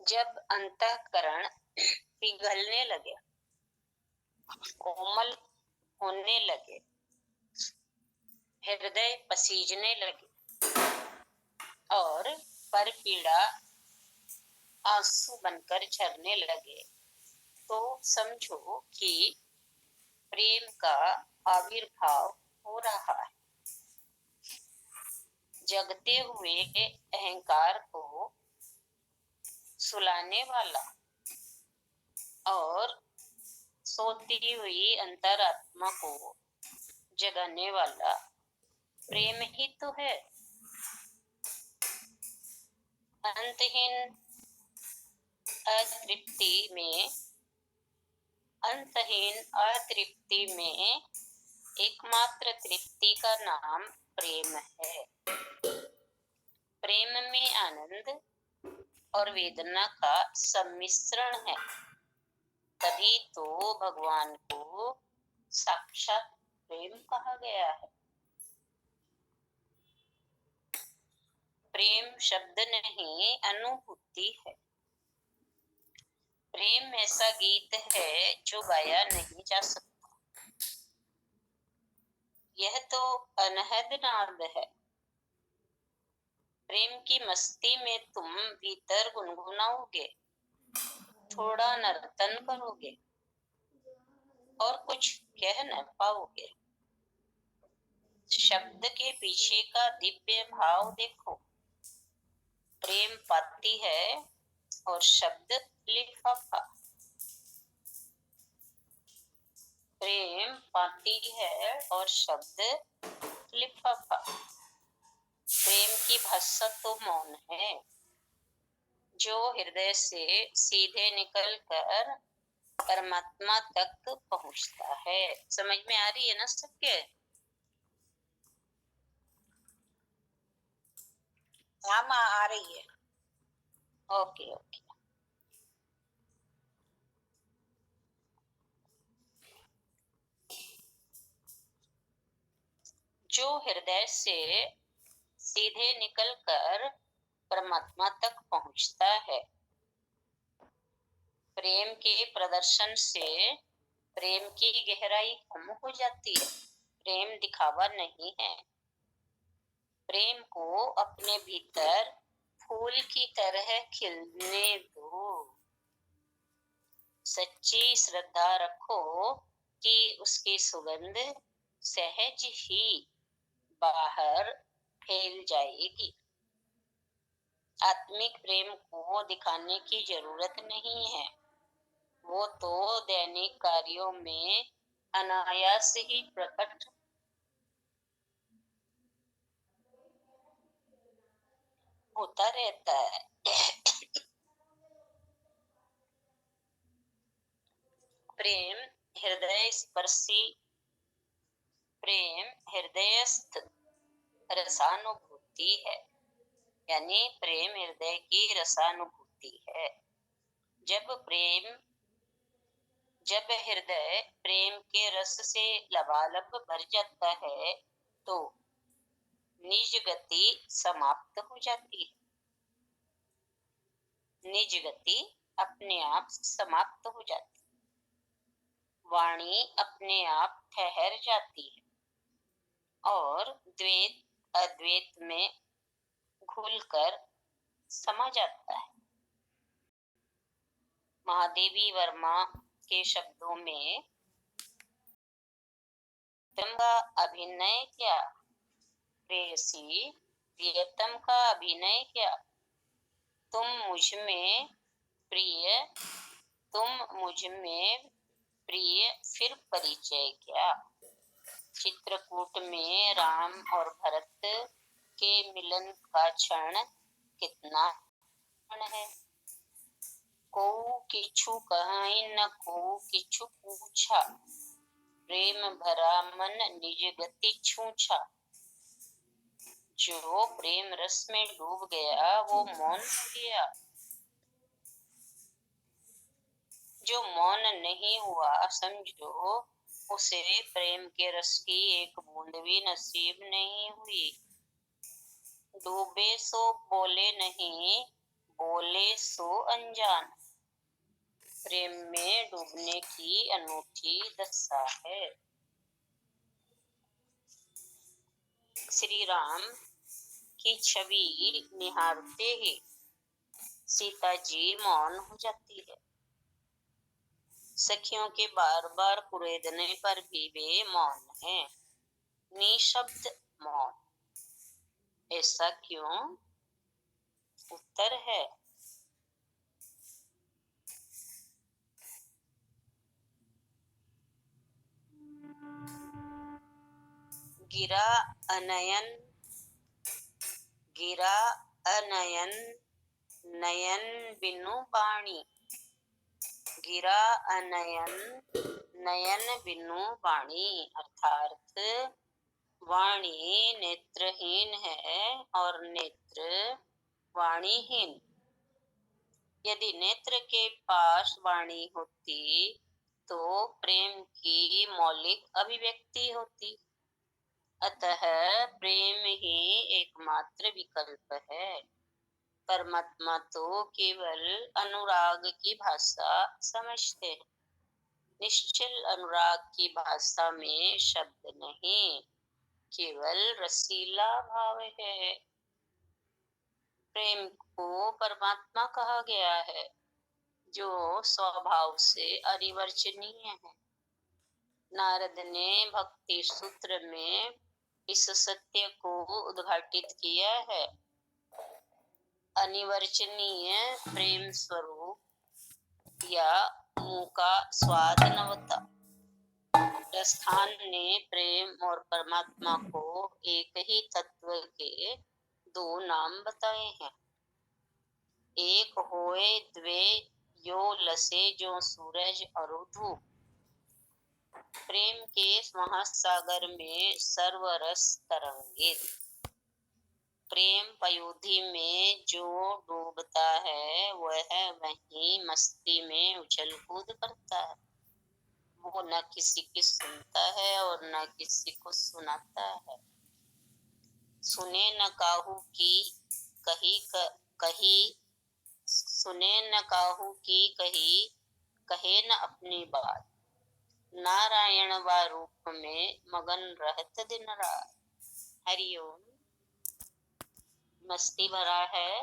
जब अंतःकरण पिघलने लगे, कोमल होने लगे, हृदय पसीजने लगे और परपीड़ा आंसू बनकर झरने लगे, तो समझो कि प्रेम का आविर्भाव हो रहा है। जगते हुए अहंकार को सुलाने वाला और सोती हुई अंतरात्मा को जगाने वाला प्रेम ही तो है। अंतहीन अतृप्ति में एकमात्र तृप्ति का नाम प्रेम है। प्रेम में आनंद और वेदना का सम्मिश्रण है, तभी तो भगवान को साक्षात प्रेम कहा गया है। प्रेम शब्द नहीं, अनुभूति है। प्रेम ऐसा गीत है जो गाया नहीं जा सकता। यह तो अनहद नाद है। प्रेम की मस्ती में तुम भीतर गुनगुनाओगे, थोड़ा नर्तन करोगे और कुछ कह न पाओगे। शब्द के पीछे का दिव्य भाव देखो। प्रेम पाती है और शब्द लिफाफा। प्रेम पाती है और शब्द लिफाफा। प्रेम की भाषा तो मौन है, जो हृदय से सीधे निकलकर परमात्मा तक पहुंचता है। समझ में आ रही है ना सबके? हाँ माँ, आ रही है। Okay okay. जो हृदय से सीधे निकलकर परमात्मा तक पहुंचता है। प्रेम के प्रदर्शन से प्रेम की गहराई कम हो जाती है। प्रेम दिखावा नहीं है। प्रेम को अपने भीतर फूल की तरह खिलने दो। सच्ची श्रद्धा रखो कि उसकी सुगंध सहज ही बाहर फैल जाएगी। आत्मिक प्रेम को दिखाने की जरूरत नहीं है, वो तो दैनिक कार्यों में अनायास ही प्रकट होता रहता है। प्रेम हृदयस्पर्शी, प्रेम हृदयस्थ रसानुभूति है, यानी प्रेम हृदय की रसानुभूति है। जब हृदय प्रेम के रस से लबालब भर जाता है तो निज गति समाप्त हो जाती है। निज गति अपने आप समाप्त हो जाती है। वाणी अपने आप ठहर जाती है और द्वैत अद्वैत में घुलकर समा जाता है। महादेवी वर्मा के शब्दों में, प्रियतम का अभिनय क्या, प्रेयसी प्रियतम का अभिनय क्या, तुम मुझ में प्रिय फिर परिचय क्या। चित्रकूट में राम और भरत के मिलन का क्षण कितना है। को किछु कहाई न को किछु पूछा, प्रेम भरा मन निज गति छूछा। जो प्रेम रस में डूब गया वो मौन हो गया। जो मौन नहीं हुआ, समझो उसे प्रेम के रस की एक बूंद भी नसीब नहीं हुई। डूबे सो बोले नहीं, बोले सो अनजान। प्रेम में डूबने की अनूठी दशा है। श्री राम की छवि निहारते ही सीता जी मौन हो जाती है। सखियों के बार बार कुरेदने पर भी वे मौन हैं, निशब्द मौन। ऐसा क्यों? उत्तर है गिरा अनयन, गिरा अनयन नयन बिनु बाणी। गिरा अनयन नयन बिनु वाणी, अर्थात वाणी नेत्रहीन है और नेत्र वाणीहीन। यदि नेत्र के पास वाणी होती तो प्रेम की मौलिक अभिव्यक्ति होती। अतः प्रेम ही एकमात्र विकल्प है। परमात्मा तो केवल अनुराग की भाषा समझते हैं। निश्चल अनुराग की भाषा में शब्द नहीं, केवल रसीला भाव है। प्रेम को परमात्मा कहा गया है, जो स्वभाव से अनिवर्चनीय है। नारद ने भक्ति सूत्र में इस सत्य को उद्घाटित किया है। अनिवर्चनीय प्रेम स्वरूप या मुँह का स्वाद नवता। प्रस्थान ने प्रेम और परमात्मा को एक ही तत्व के दो नाम बताए हैं। एक होए द्वे यो लसे जो सूरज और धूप। प्रेम के महासागर में सर्वरस तरंगित। प्रेम पयोधी में जो डूबता है वह वहीं मस्ती में उछल कूद करता है। वो न किसी की सुनता है और न किसी को सुनाता है। सुने न काहू की कही सुने न काहू की कही, कहे न अपनी बात। नारायण व रूप में मगन रहत दिन रात। हरिओम। मस्ती भरा है